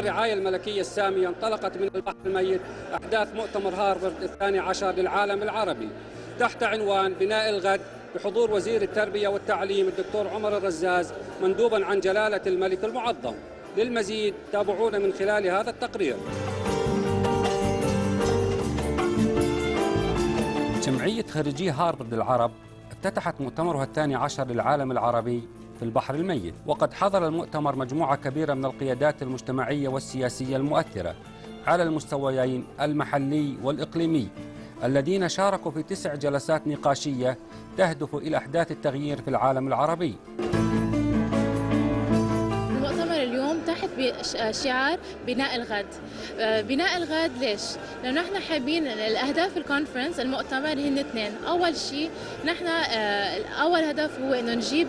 الرعاية الملكية السامية انطلقت من البحر الميت أحداث مؤتمر هارفارد الثاني عشر للعالم العربي تحت عنوان بناء الغد، بحضور وزير التربية والتعليم الدكتور عمر الرزاز مندوبا عن جلالة الملك المعظم. للمزيد تابعونا من خلال هذا التقرير. جمعية خريجي هارفارد العرب افتتحت مؤتمرها الثاني عشر للعالم العربي في البحر الميت، وقد حضر المؤتمر مجموعة كبيرة من القيادات المجتمعية والسياسية المؤثرة على المستويين المحلي والإقليمي، الذين شاركوا في 9 جلسات نقاشية تهدف إلى إحداث التغيير في العالم العربي. المؤتمر اليوم تحت شعار بناء الغد. بناء الغد ليش؟ لأنه نحن حابين الأهداف الكونفرنس المؤتمر هن 2. أول شيء نحن أول هدف هو إنه نجيب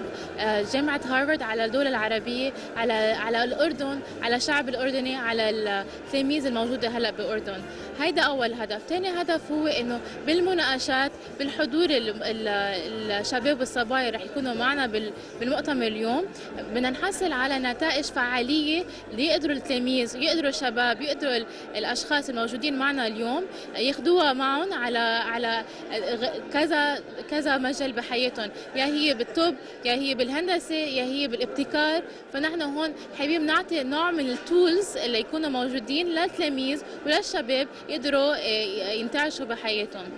جامعة هارفارد على الدول العربية، على الأردن، على الشعب الأردني، على التلاميذ الموجودة هلا بالأردن. هيدا أول هدف. ثاني هدف هو إنه بالمناقشات، بالحضور الشباب والصبايا رح يكونوا معنا بالمؤتمر اليوم، بدنا نحصل على نتائج فعالية ليقدروا التلاميذ، يقدروا الشباب، يقدروا الأشخاص الموجودين معنا اليوم ياخذوها معهم على كذا مجال بحياتهم، يا هي بالطب، يا هي بالهندسة، يا هي بالابتكار. فنحن هون حابين نعطي نوع من التولز اللي يكونوا موجودين للتلاميذ وللشباب يقدروا ينتعشوا بحياتهم.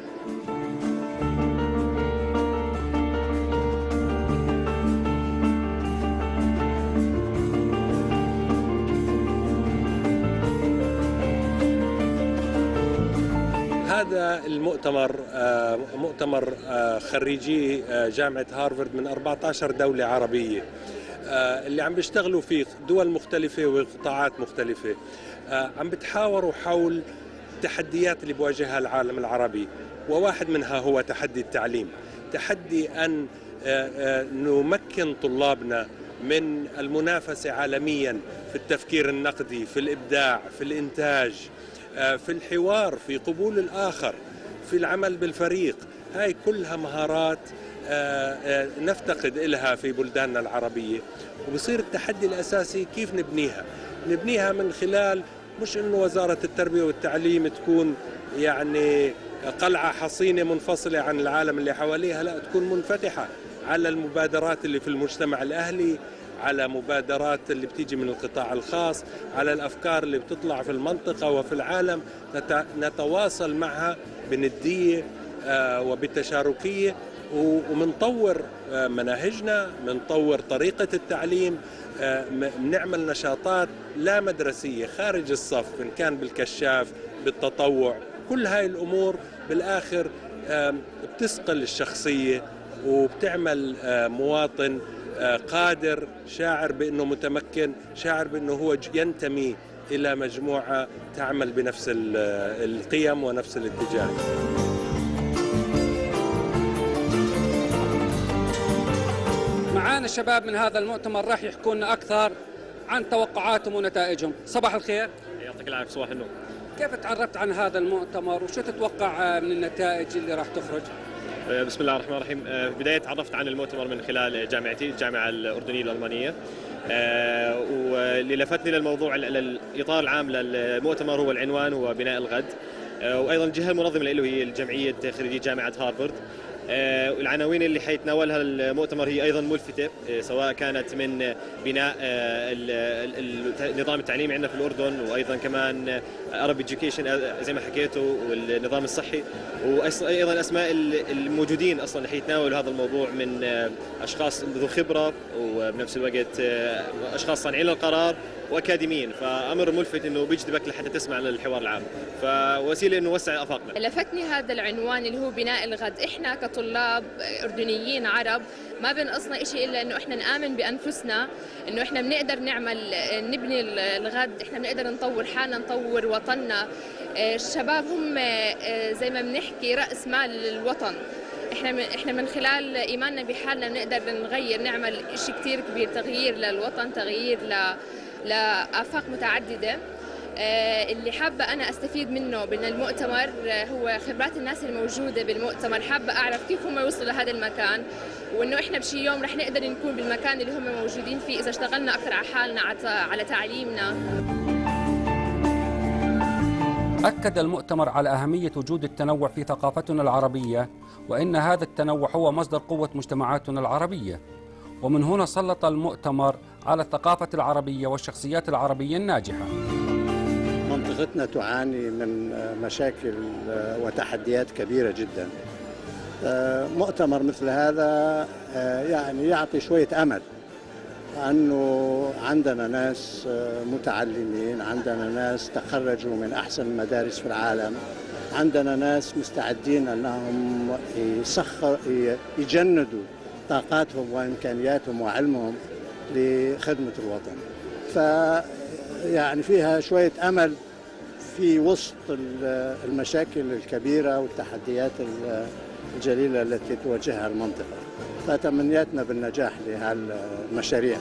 هذا المؤتمر مؤتمر خريجي جامعة هارفارد من 14 دولة عربية اللي عم بيشتغلوا في دول مختلفة وقطاعات مختلفة، عم بتحاوروا حول التحديات اللي بواجهها العالم العربي، وواحد منها هو تحدي التعليم. تحدي أن نمكن طلابنا من المنافسة عالميا في التفكير النقدي، في الإبداع، في الإنتاج، في الحوار، في قبول الآخر، في العمل بالفريق. هاي كلها مهارات نفتقد إلها في بلداننا العربية، وبصير التحدي الأساسي كيف نبنيها من خلال مش إنه وزارة التربية والتعليم تكون يعني قلعة حصينة منفصلة عن العالم اللي حواليها، لا، تكون منفتحة على المبادرات اللي في المجتمع الأهلي، على مبادرات اللي بتيجي من القطاع الخاص، على الأفكار اللي بتطلع في المنطقة وفي العالم، نتواصل معها بندية وبالتشاركية، ومنطور مناهجنا، منطور طريقة التعليم، بنعمل نشاطات لا مدرسية خارج الصف، إن كان بالكشاف، بالتطوع. كل هاي الأمور بالآخر بتسقل الشخصية وبتعمل مواطن قادر، شاعر بأنه متمكن، شاعر بأنه هو ينتمي إلى مجموعة تعمل بنفس القيم ونفس الاتجاه. معانا الشباب من هذا المؤتمر راح يحكوا لنا أكثر عن توقعاتهم ونتائجهم. صباح الخير. يعطيك العافية. صباح النور. كيف تعرفت عن هذا المؤتمر وشو تتوقع من النتائج اللي راح تخرج؟ بسم الله الرحمن الرحيم. بداية تعرفت عن المؤتمر من خلال جامعتي، الجامعة الأردنية الألمانية، واللي لفتني للموضوع الإطار العام للمؤتمر هو العنوان، هو بناء الغد، وأيضا الجهة المنظمة له هي الجمعية خريجي جامعة هارفارد. العناوين اللي حيتناولها المؤتمر هي أيضا ملفتة، سواء كانت من بناء النظام التعليمي عندنا في الأردن، وأيضا كمان Arab Education زي ما حكيته، والنظام الصحي، وأيضا أسماء الموجودين أصلا اللي حيتناولوا هذا الموضوع من أشخاص ذو خبرة، وبنفس الوقت أشخاص صانعين للقرار وأكاديميين. فأمر ملفت إنه بيجذبك لحتى تسمع للحوار العام، فوسيلة إنه نوسع آفاقنا. لفتني هذا العنوان اللي هو بناء الغد. إحنا كطلاب أردنيين عرب ما بنقصنا إشي إلا إنه إحنا نآمن بأنفسنا، إنه إحنا بنقدر نبني الغد، إحنا بنقدر نطور حالنا، نطور وطننا. الشباب هم زي ما بنحكي رأس مال الوطن. إحنا من خلال إيماننا بحالنا بنقدر نغير، نعمل إشي كتير كبير، تغيير للوطن، تغيير لآفاق متعددة. اللي حابة أنا أستفيد منه من المؤتمر هو خبرات الناس الموجودة بالمؤتمر. حابة أعرف كيف هم يوصلوا لهذا المكان، وإنه إحنا بشي يوم رح نقدر نكون بالمكان اللي هم موجودين فيه إذا اشتغلنا أكثر على حالنا، على تعليمنا. أكد المؤتمر على أهمية وجود التنوع في ثقافتنا العربية، وإن هذا التنوع هو مصدر قوة مجتمعاتنا العربية. ومن هنا سلط المؤتمر على الثقافة العربية والشخصيات العربية الناجحة. منطقتنا تعاني من مشاكل وتحديات كبيرة جدا. مؤتمر مثل هذا يعني يعطي شوية أمل، أنه عندنا ناس متعلمين، عندنا ناس تخرجوا من أحسن المدارس في العالم، عندنا ناس مستعدين أنهم يجندوا طاقاتهم وإمكانياتهم وعلمهم لخدمة الوطن. يعني فيها شوية أمل في وسط المشاكل الكبيرة والتحديات الجليلة التي تواجهها المنطقة. فتمنياتنا بالنجاح لهالمشاريع.